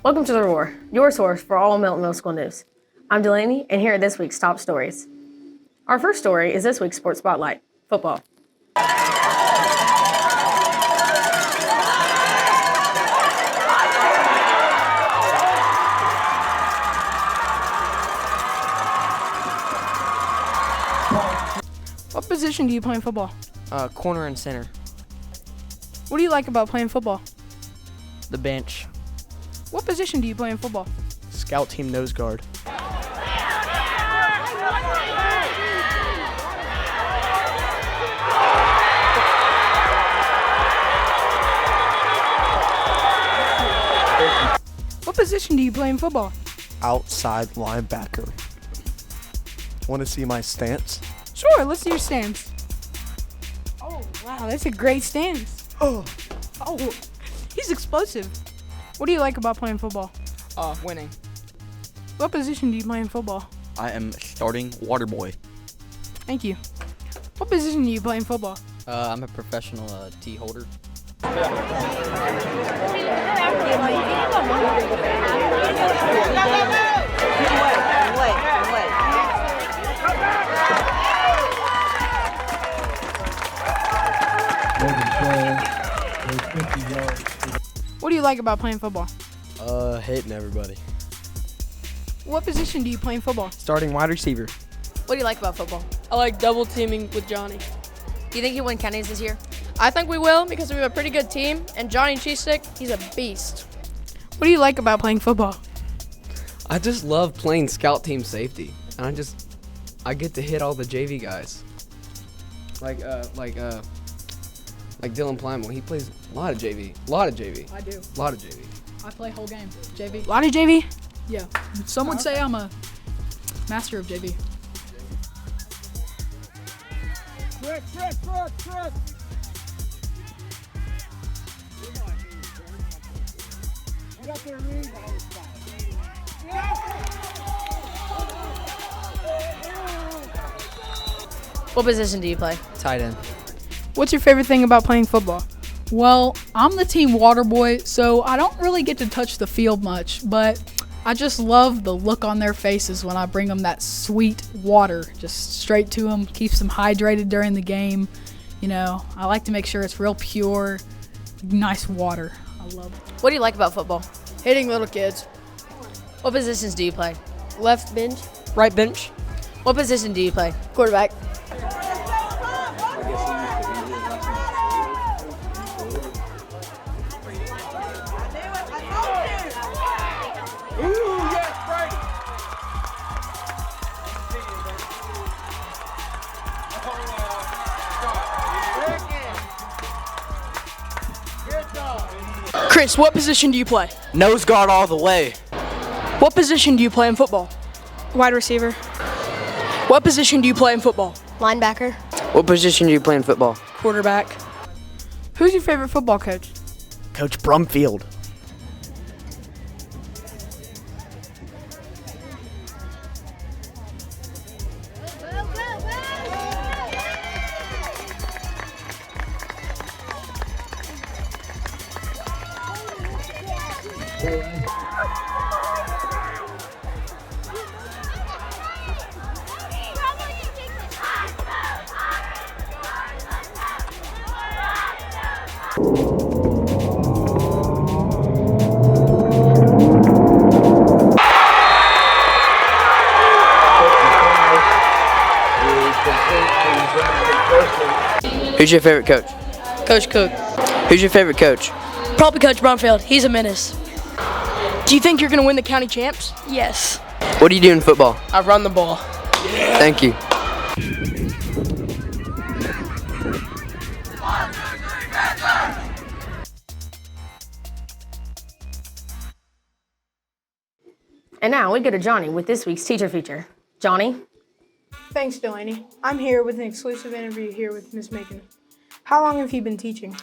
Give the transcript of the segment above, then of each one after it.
Welcome to The Roar, your source for all Milton Middle School news. I'm Delaney, and here are this week's top stories. Our first story is this week's Sports Spotlight, football. What position do you play in football? Corner and center. What do you like about playing football? The bench. What position do you play in football? Scout team nose guard. What position do you play in football? Outside linebacker. Want to see my stance? Sure, let's see your stance. Oh, wow, that's a great stance. Oh, he's explosive. What do you like about playing football? Winning. What position do you play in football? I am starting water boy. Thank you. What position do you play in football? I'm a professional tee holder. What do you like about playing football? Hitting everybody. What position do you play in football? Starting wide receiver. What do you like about football? I like double teaming with Johnny. Do you think you'll win counties this year? I think we will because we have a pretty good team, and Johnny Cheesestick, he's a beast. What do you like about playing football? I just love playing scout team safety, and I get to hit all the JV guys. Like Dylan Plymouth, he plays a lot of JV. I do. A lot of JV. I play whole game. JV. A lot of JV? Yeah. Some would say I'm a master of JV. Quick. Get up there, Reed. What position do you play? Tight end. What's your favorite thing about playing football? Well, I'm the team water boy, so I don't really get to touch the field much, but I just love the look on their faces when I bring them that sweet water, just straight to them, keeps them hydrated during the game. You know, I like to make sure it's real pure, nice water. I love it. What do you like about football? Hitting little kids. What positions do you play? Left bench, Right bench. What position do you play? quarterback. Chris, what position do you play? Nose guard all the way. What position do you play in football? Wide receiver. What position do you play in football? Linebacker. What position do you play in football? Quarterback. Who's your favorite football coach? Coach Brumfield. Who's your favorite coach? Coach Cook. Who's your favorite coach? Probably Coach Brumfield. He's a menace. Do you think you're going to win the county champs? Yes. What do you do in football? I run the ball. Thank you. And now we go to Johnny with this week's teacher feature. Johnny? Thanks, Delaney. I'm here with an exclusive interview here with Miss Macon. How long have you been teaching?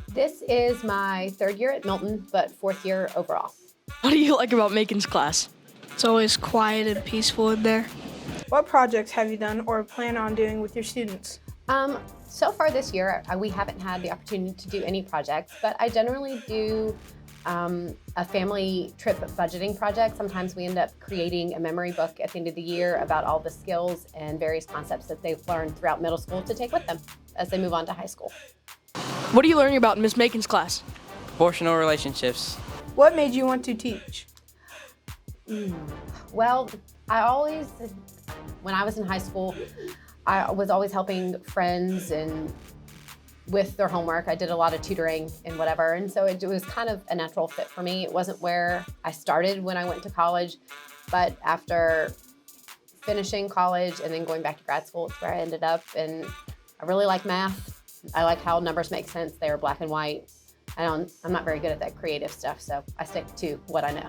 This is my third year at Milton, but fourth year overall. What do you like about Macon's class? It's always quiet and peaceful in there. What projects have you done or plan on doing with your students? So far this year, we haven't had the opportunity to do any projects, but I generally do a family trip budgeting project. Sometimes we end up creating a memory book at the end of the year about all the skills and various concepts that they've learned throughout middle school to take with them as they move on to high school. What are you learning about in Miss Macon's class? Proportional relationships. What made you want to teach? Well, when I was in high school, I was always helping friends and with their homework. I did a lot of tutoring and whatever, and so it was kind of a natural fit for me. It wasn't where I started when I went to college, but after finishing college and then going back to grad school, it's where I ended up, and I really like math. I like how numbers make sense. They are black and white. I'm not very good at that creative stuff, so I stick to what I know.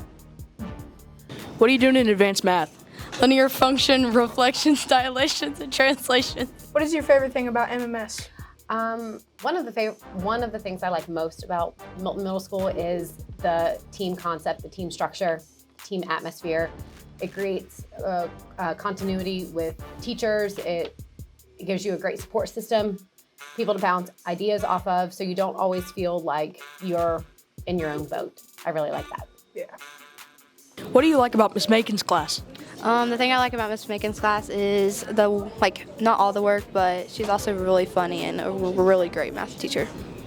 What are you doing in advanced math? Linear function, reflections, dilations, and translations. What is your favorite thing about MMS? One of the things I like most about Milton Middle School is the team concept, the team structure, team atmosphere. It creates continuity with teachers. It gives you a great support system, people to bounce ideas off of, so you don't always feel like you're in your own boat. I really like that. Yeah. What do you like about Miss Macon's class? The thing I like about Miss Macon's class is not all the work, but she's also really funny and a really great math teacher.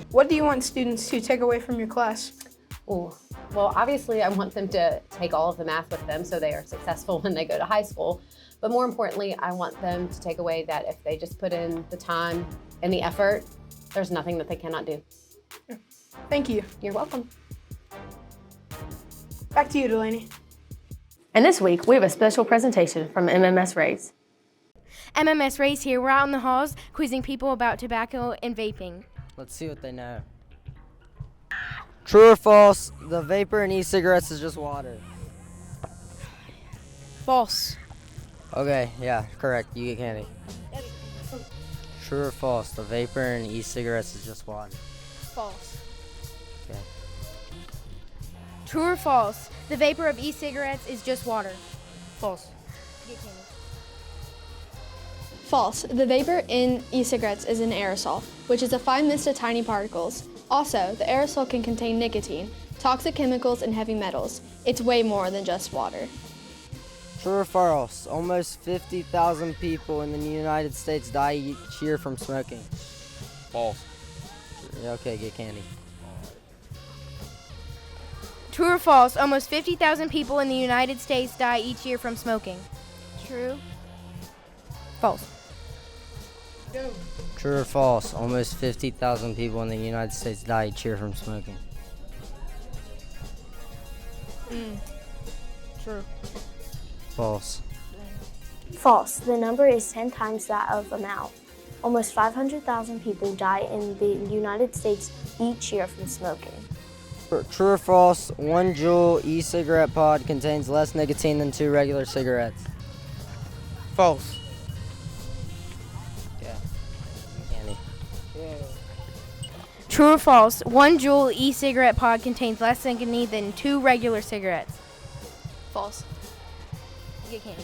What do you want students to take away from your class? Ooh. Well, obviously I want them to take all of the math with them so they are successful when they go to high school. But more importantly, I want them to take away that if they just put in the time and the effort, there's nothing that they cannot do. Thank you. You're welcome. Back to you, Delaney. And this week, we have a special presentation from MMS Rays. MMS Rays here. We're out in the halls quizzing people about tobacco and vaping. Let's see what they know. True or false, the vapor in e-cigarettes is just water? False. Okay, yeah, correct. You get candy. True or false, the vapor in e-cigarettes is just water? False. Okay. True or false, the vapor of e-cigarettes is just water? False. False. The vapor in e-cigarettes is an aerosol, which is a fine mist of tiny particles. Also, the aerosol can contain nicotine, toxic chemicals, and heavy metals. It's way more than just water. True or false, almost 50,000 people in the United States die each year from smoking? False. Okay, get candy. True or false, almost 50,000 people in the United States die each year from smoking? True. False. True or false, almost 50,000 people in the United States die each year from smoking? True. False. False. The number is 10 times that of a mouth. Almost 500,000 people die in the United States each year from smoking. True or false, 1 Juul e-cigarette pod contains less nicotine than 2 regular cigarettes? False. Yeah. Candy. True or false, 1 Juul e-cigarette pod contains less nicotine than 2 regular cigarettes? False. Get candy.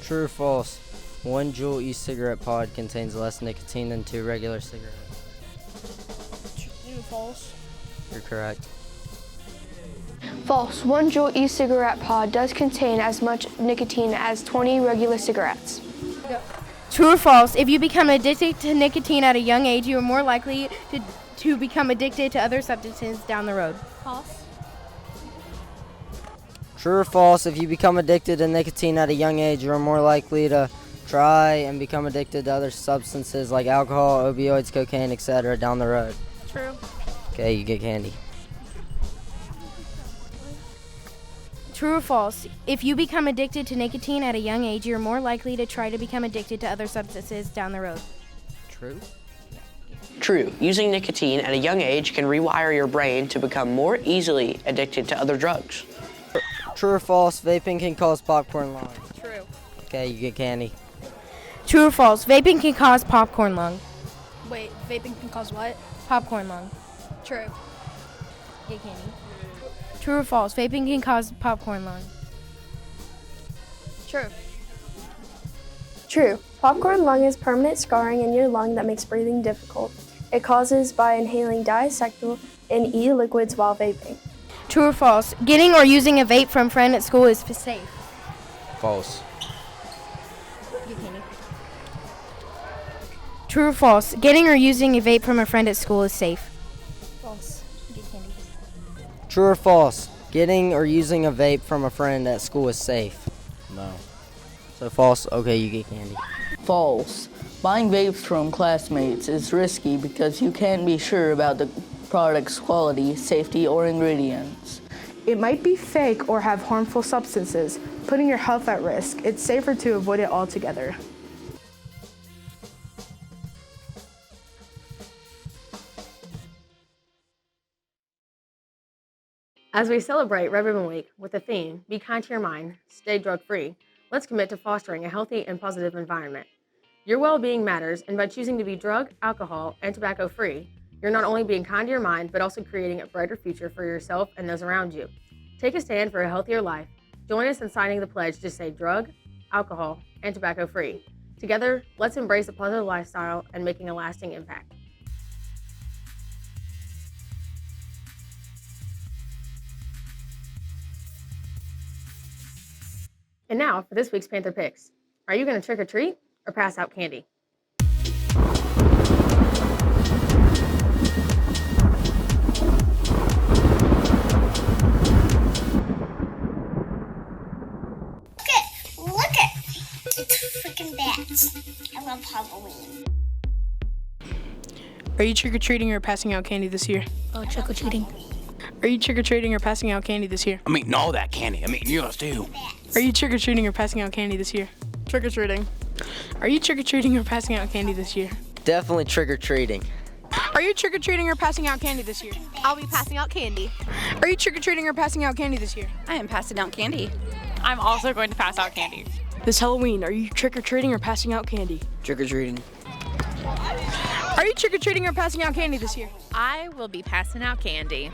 True or false, 1 Juul e-cigarette pod contains less nicotine than 2 regular cigarettes? False. You're correct. False. 1 Juul e-cigarette pod does contain as much nicotine as 20 regular cigarettes. True or false, if you become addicted to nicotine at a young age, you are more likely to become addicted to other substances down the road? False. True or false, if you become addicted to nicotine at a young age, you are more likely to try and become addicted to other substances like alcohol, opioids, cocaine, etc. down the road? True. Okay, you get candy. True or false, if you become addicted to nicotine at a young age, you're more likely to try to become addicted to other substances down the road? True. True. Using nicotine at a young age can rewire your brain to become more easily addicted to other drugs. True or false, vaping can cause popcorn lung? True. Okay, you get candy. True or false, vaping can cause popcorn lung? Wait, vaping can cause what? Popcorn lung. True. Get candy. True or false, vaping can cause popcorn lung? True. True. Popcorn lung is permanent scarring in your lung that makes breathing difficult. It causes by inhaling diacetyl and e-liquids while vaping. True or false? Getting or using a vape from a friend at school is safe. False. True or false? Getting or using a vape from a friend at school is safe. False. True or false? Getting or using a vape from a friend at school is safe. No. So false, okay, you get candy. False. Buying vapes from classmates is risky because you can't be sure about the product's quality, safety, or ingredients. It might be fake or have harmful substances, putting your health at risk. It's safer to avoid it altogether. As we celebrate Red Ribbon Week with the theme, Be Kind to Your Mind, Stay Drug-Free, let's commit to fostering a healthy and positive environment. Your well-being matters, and by choosing to be drug, alcohol, and tobacco-free, you're not only being kind to your mind, but also creating a brighter future for yourself and those around you. Take a stand for a healthier life. Join us in signing the pledge to say drug, alcohol, and tobacco-free. Together, let's embrace a positive lifestyle and making a lasting impact. And now for this week's Panther Picks. Are you going to trick or treat or pass out candy? Look it! It's freaking bats. I love Halloween. Are you trick-or-treating or passing out candy this year? Oh, trick-or-treating. Are you trick-or-treating or passing out candy this year? I'm eating all that candy. I'm eating yours too. Are you trick-or-treating or passing out candy this year? Trick-or-treating. Are you trick-or-treating or passing out candy this year? Definitely trick-or-treating. Are you trick-or-treating or passing out candy this year? I'll be passing out candy. Are you trick-or-treating or passing out candy this year? I am passing out candy. I'm also going to pass out candy. This Halloween, are you trick-or-treating or passing out candy? Trick-or-treating. Are you trick-or-treating or passing out candy this year? I will be passing out candy.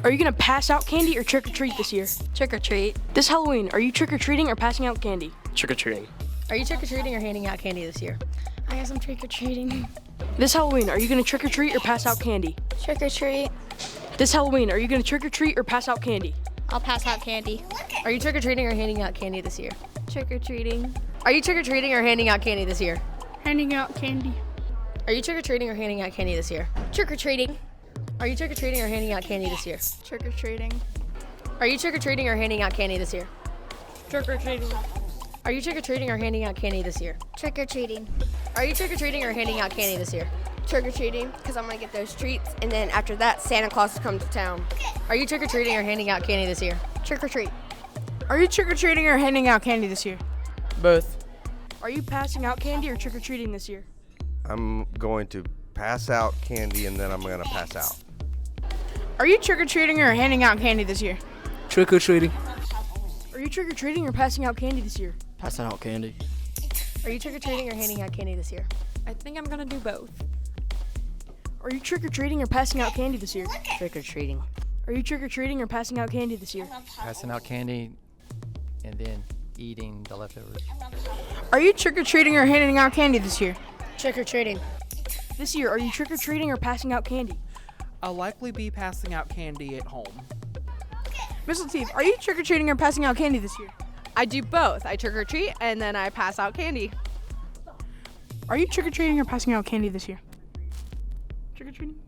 Are you gonna pass out candy or trick-or-treat this year? Trick-or-treat. This Halloween, are you trick-or-treating or passing out candy? Trick-or-treating. Are you trick-or-treating or handing out candy this year? I guess I'm trick-or-treating. This Halloween, are you gonna trick-or-treat or pass out candy? Trick-or-treat. This Halloween, are you gonna trick-or-treat or pass out candy? I'll pass out candy. Are you trick-or-treating or handing out candy this year? Trick-or-treating. Are you trick-or-treating or handing out candy this year? Handing out candy. Are you trick-or-treating or handing out candy this year? Trick-or-treating. Are you trick-or-treating or handing out candy this year? Trick-or-treating. Are you trick-or-treating or handing out candy this year? Trick-or-treating. Are you trick-or-treating or handing out candy this year? Trick-or-treating. Are you trick-or-treating or handing out candy this year? Trick-or-treating, because I'm going to get those treats, and then after that, Santa Claus will come to town. Are you trick-or-treating or handing out candy this year? Trick-or-treat. Are you trick-or-treating or handing out candy this year? Both. Are you passing out candy or trick-or-treating this year? I'm going to pass out candy and then I'm going to pass out. Are you trick-or-treating or handing out candy this year? Trick-or-treating. Are you trick-or-treating or passing out candy this year? Passing out candy. Are you trick-or-treating or handing out candy this year? I think I'm going to do both. Are you trick-or-treating or passing out candy this year? Trick-or-treating. Are you trick-or-treating or passing out candy this year? Passing out candy and then eating the leftovers. Are you trick-or-treating or handing out candy this year? Trick-or-treating. This year, are you trick-or-treating or passing out candy? I'll likely be passing out candy at home. Miss Lateef, are you trick-or-treating or passing out candy this year? I do both. I trick-or-treat and then I pass out candy. Are you trick-or-treating or passing out candy this year? Trick-or-treating?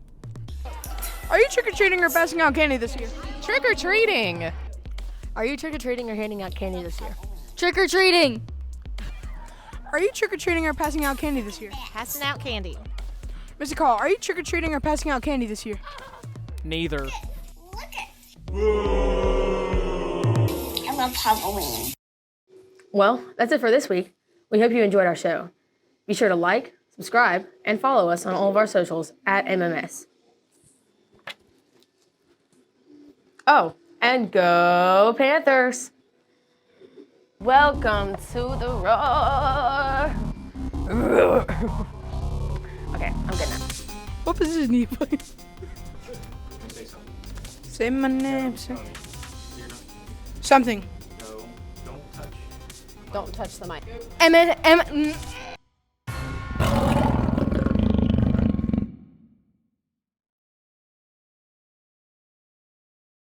Are you trick-or-treating or passing out candy this year? Trick-or-treating. Are you trick-or-treating or handing out candy this year? Trick-or-treating. Are you trick-or-treating or passing out candy this year? Passing out candy. Mr. Call, are you trick-or-treating or passing out candy this year? Neither. I love Halloween. Well, that's it for this week. We hope you enjoyed our show. Be sure to like, subscribe, and follow us on all of our socials at MMS. Oh, and go Panthers! Welcome to the roar! Okay, I'm good now. What position do you play? Say my name. Something. Don't touch the mic. MMS